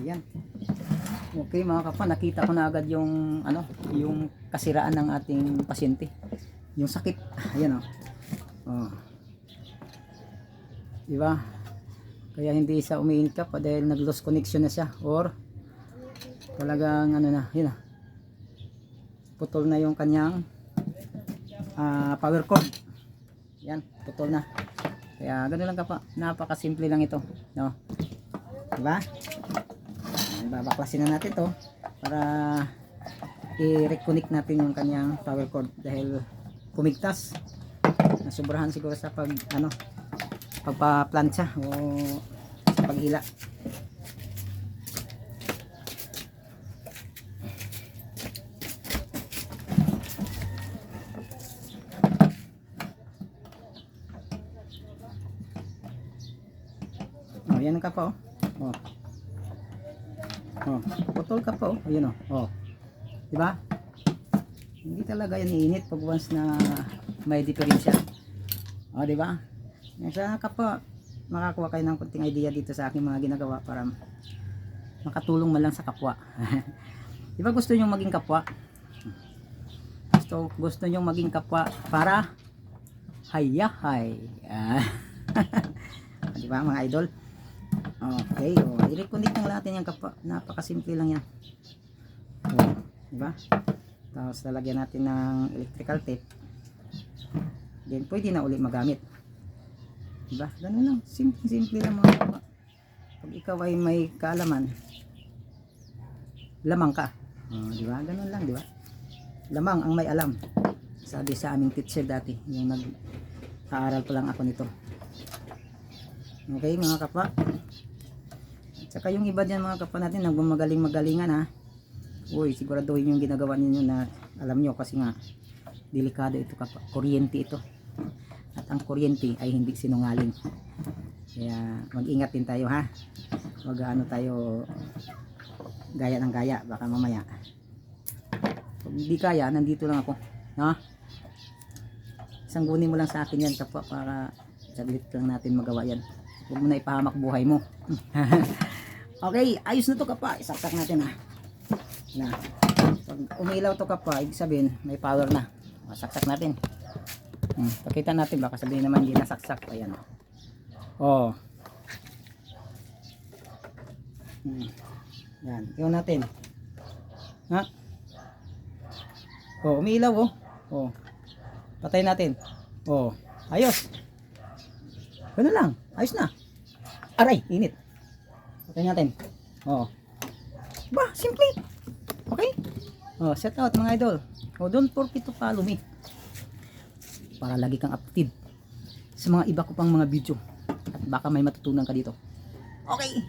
Ayan. Okay mga kapa, nakita ko na agad yung ano, yung kasiraan ng ating pasyente. Yung sakit. Ayan oh. Oh. Diba? Kaya hindi siya umiinit ka pa dahil nag-lost connection na siya or talagang ano na, yun na. Putol na yung kanyang power cord. Yan, putol na. Kaya ganoon lang kapa, napakasimple lang ito, no? Diba? Babaklasin na natin to para i-reconnect natin yung kanyang power cord dahil pumigtas. Nasubrahan siguro sa pag ano, pagpa-plancha o sa paghila. Oh, yan ka pa oh. Oh. Oh, putol ka pa oh. Ayun oh. Oh. 'Di ba? Hindi talaga yan iinit pag once na may diferensya. Oh, 'di ba? Sana ka pa makakuha kayo ng konting idea dito sa aking mga ginagawa para makatulong man lang sa kapwa. 'Di ba gusto niyo maging kapwa? Gusto niyo maging kapwa para hayahay. Di ba mga idol? Okay, oh, i-reconnect lang natin yung kapwa. Napakasimple lang yan. Oh, di ba? Tapos lalagyan natin ng electrical tape. Then pwede na uli magamit. Di ba? Ganun lang, simple lang mga kapwa. Pag ikaw ay may kaalaman, lamang ka. Oh, di ba? Ganun lang, di ba? Lamang ang may alam. Sabi sa aming teacher dati, yung nag-aaral pa lang ako nito. Okay mga kapwa. Saka yung iba dyan mga kapwa natin nagmamagaling-magalingan ha. Uy, siguraduhin yung ginagawa ninyo na alam nyo kasi nga delikado ito kapwa. Kuryente ito. At ang kuryente ay hindi sinungaling. Kaya mag-ingat din tayo ha. Huwag ano tayo gaya ng gaya. Baka mamaya. Kung hindi kaya, nandito lang ako. Ha? Sanggunin mo lang sa akin yan kapwa para saglit lang natin magawa yan. Huwag mo na ipahamak buhay mo. Okay, ayos na to kapwa. Isaksak natin ha. Na. Pag umilaw to kapwa, ibig sabihin may power na. Saksak natin. Pakita natin, baka sabihin naman hindi nasaksak. Ayan. Oh. Yan, iwan natin. Ha? Oh, umilaw oh. Oh. Patay natin. Oh, ayos. Ganun lang, ayos na. Aray, init. Patay natin. Oh. Ba, simple. Okay? Oh, set out mga idol. Oh, don't forget to follow me. Para lagi kang updated sa mga iba ko pang mga video. At baka may matutunan ka dito. Okay.